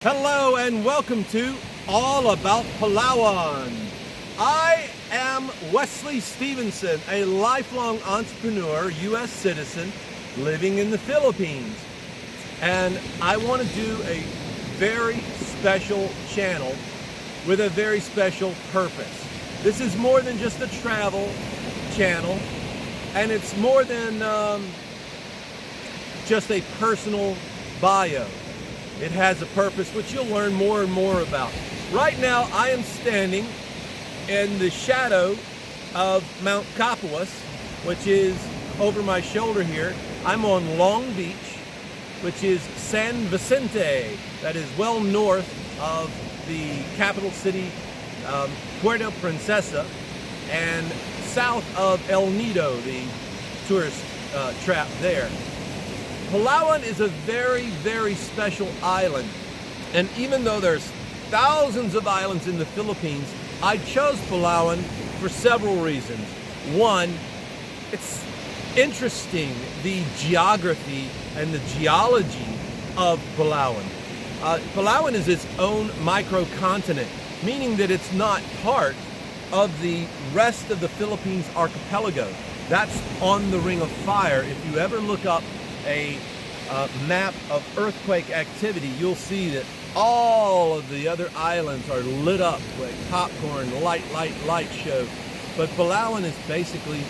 Hello and welcome to All About Palawan. I am Wesley Stevenson, a lifelong entrepreneur, U.S. citizen, living in the Philippines. And I want to do a very special channel with a very special purpose. This is more than just a travel channel, and it's more than just a personal bio. It has a purpose, which you'll learn more and more about. Right now, I am standing in the shadow of Mount Kapuas, which is over my shoulder here. I'm on Long Beach, which is San Vicente, that is well north of the capital city, Puerto Princesa, and south of El Nido, the tourist trap there. Palawan is a very, very special island, and even though there's thousands of islands in the Philippines, I chose Palawan for several reasons. One, it's interesting, the geography and the geology of Palawan. Palawan is its own microcontinent, meaning that it's not part of the rest of the Philippines archipelago. That's on the Ring of Fire. If you ever look up a map of earthquake activity, you'll see that all of the other islands are lit up with popcorn, light show. But Palawan is basically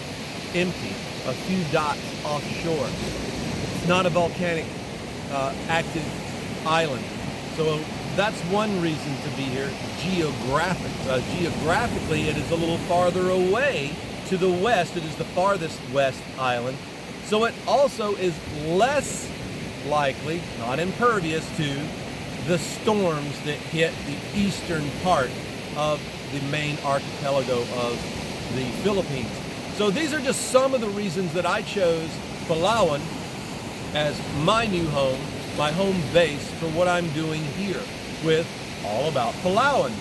empty, a few dots offshore. It's not a volcanic active island. So that's one reason to be here. Geographically, it is a little farther away to the west. It is the farthest west island. So it also is less likely, not impervious to, the storms that hit the eastern part of the main archipelago of the Philippines. So these are just some of the reasons that I chose Palawan as my new home, my home base for what I'm doing here with All About Palawan.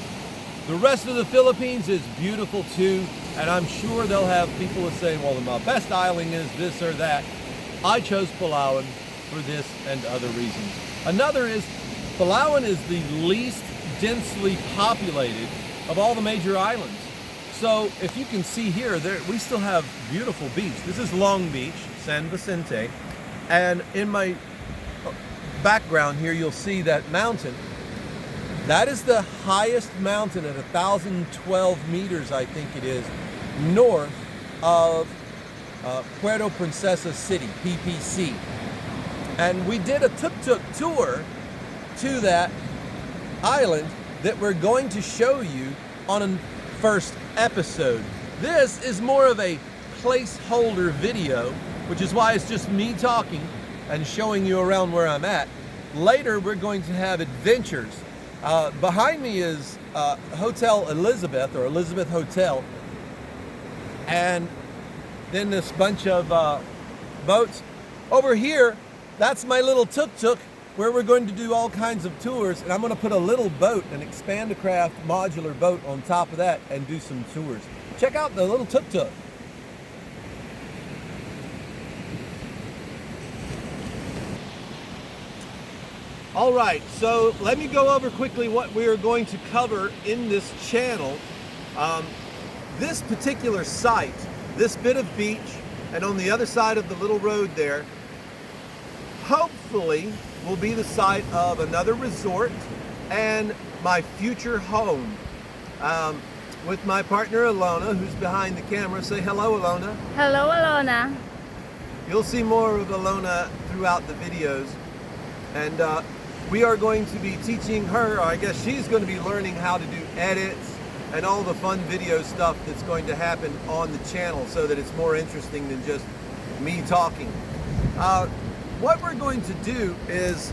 The rest of the Philippines is beautiful too, and I'm sure they'll have people that say, well, my best island is this or that. I chose Palawan for this and other reasons. Another is, Palawan is the least densely populated of all the major islands. So if you can see here, we still have beautiful beach. This is Long Beach, San Vicente, and in my background here, you'll see that mountain. That is the highest mountain at 1,012 meters, I think it is, north of Puerto Princesa City, PPC. And we did a tuk-tuk tour to that island that we're going to show you on a first episode. This is more of a placeholder video, which is why it's just me talking and showing you around where I'm at. Later, we're going to have adventures. Behind me is Hotel Elizabeth, or Elizabeth Hotel, and then this bunch of boats. Over here, that's my little tuk-tuk where we're going to do all kinds of tours, and I'm going to put a little boat, an expand-a-craft modular boat on top of that and do some tours. Check out the little tuk-tuk. All right, so let me go over quickly what we are going to cover in this channel. This particular site, this bit of beach, and on the other side of the little road there, hopefully will be the site of another resort and my future home. With my partner Alona, who's behind the camera. Say hello, Alona. Hello, Alona. You'll see more of Alona throughout the videos. And we are going to be teaching her, or I guess she's going to be learning how to do edits and all the fun video stuff that's going to happen on the channel so that it's more interesting than just me talking. What we're going to do is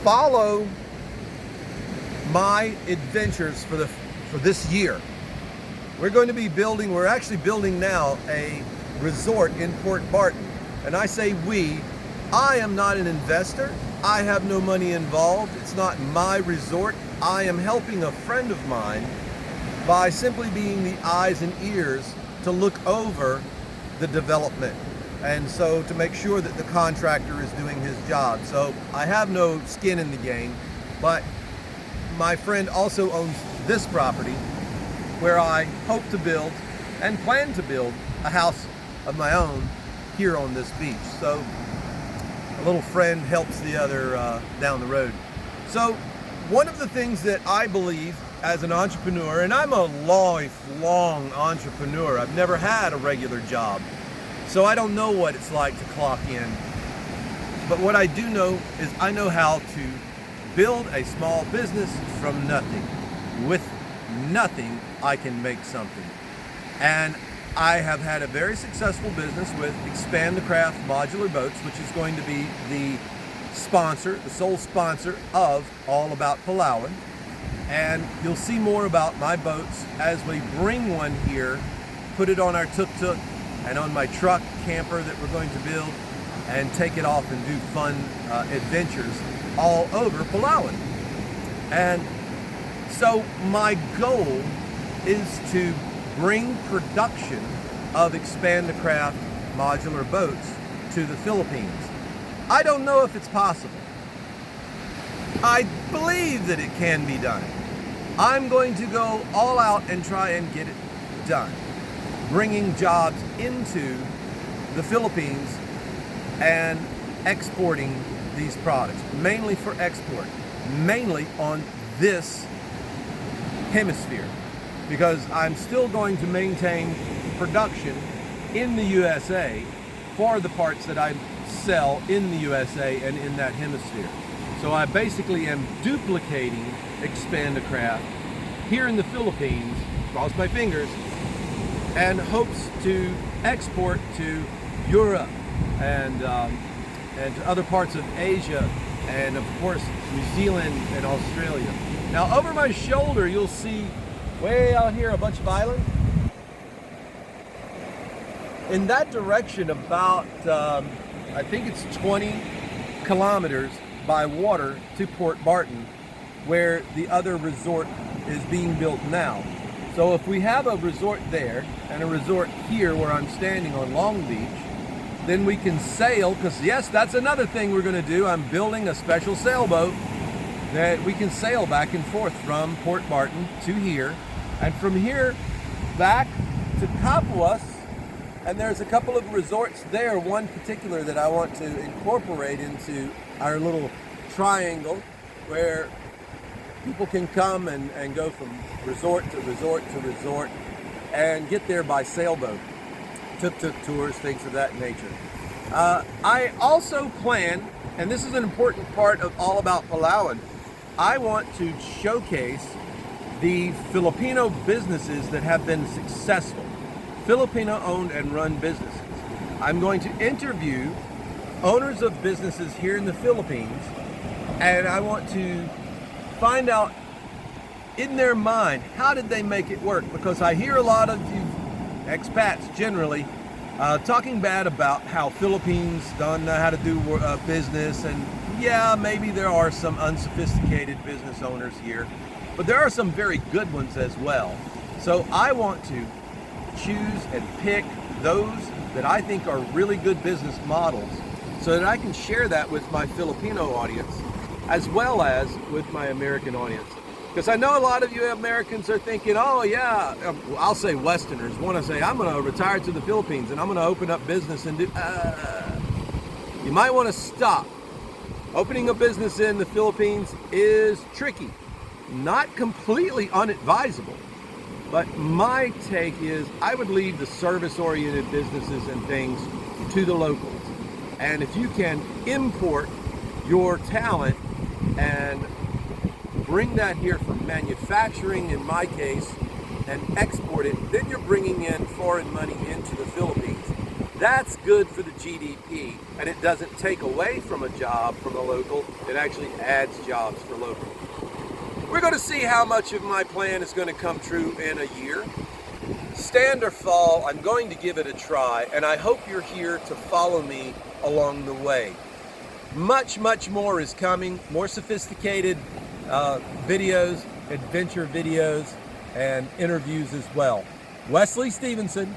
follow my adventures for this year. We're going to be building, we're actually building now a resort in Port Barton. And I say we, I am not an investor. I have no money involved. It's not my resort. I am helping a friend of mine by simply being the eyes and ears to look over the development. And to make sure that the contractor is doing his job. So I have no skin in the game. But my friend also owns this property where I hope to build and plan to build a house of my own here on this beach. So a little friend helps the other down the road. So one of the things that I believe as an entrepreneur, and I'm a lifelong entrepreneur, I've never had a regular job, so I don't know what it's like to clock in. But what I do know is I know how to build a small business from nothing. With nothing, I can make something. And I have had a very successful business with Expand the Craft Modular Boats, which is going to be the sponsor, the sole sponsor of All About Palawan. And you'll see more about my boats as we bring one here, put it on our tuk-tuk and on my truck camper that we're going to build, and take it off and do fun adventures all over Palawan. And so my goal is to bring production of Expand the Craft modular boats to the Philippines. I don't know if it's possible. I believe that it can be done. I'm going to go all out and try and get it done, bringing jobs into the Philippines and exporting these products, mainly for export, mainly on this hemisphere, because I'm still going to maintain production in the USA for the parts that I sell in the USA and in that hemisphere. So I basically am duplicating Expand the Craft here in the Philippines, cross my fingers, and hopes to export to Europe and to other parts of Asia, and of course New Zealand and Australia. Now over my shoulder you'll see way out here a bunch of islands. In that direction about I think it's 20 kilometers by water to Port Barton, where the other resort is being built now. So if we have a resort there and a resort here where I'm standing on Long Beach, then we can sail, because yes, that's another thing we're going to do. I'm building a special sailboat that we can sail back and forth from Port Barton to here, and from here back to Capuas. And there's a couple of resorts there, one particular that I want to incorporate into our little triangle, where people can come and go from resort to resort to resort and get there by sailboat, tuk-tuk tours, things of that nature. I also plan, and this is an important part of All About Palawan, I want to showcase the Filipino businesses that have been successful, Filipino owned and run businesses. I'm going to interview owners of businesses here in the Philippines, and I want to find out in their mind, how did they make it work? Because I hear a lot of you expats generally talking bad about how Philippines don't know how to do business, and yeah, maybe there are some unsophisticated business owners here, but there are some very good ones as well. So I want to choose and pick those that I think are really good business models, so that I can share that with my Filipino audience as well as with my American audience. Because I know a lot of you Americans are thinking, oh yeah, I'll say Westerners want to say, I'm going to retire to the Philippines and I'm going to open up business and do, you might want to stop. Opening a business in the Philippines is tricky, not completely unadvisable. But my take is I would leave the service-oriented businesses and things to the locals. And if you can import your talent and bring that here for manufacturing, in my case, and export it, then you're bringing in foreign money into the Philippines. That's good for the GDP, and it doesn't take away from a job from a local. It actually adds jobs for locals. We're going to see how much of my plan is going to come true in a year. Stand or fall, I'm going to give it a try, and I hope you're here to follow me along the way. Much, much more is coming, more sophisticated videos, adventure videos, and interviews as well. Wesley Stevenson,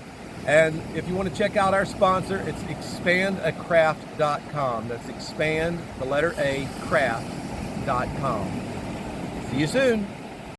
and if you want to check out our sponsor, it's expandacraft.com. That's expand, the letter A, craft.com. See you soon.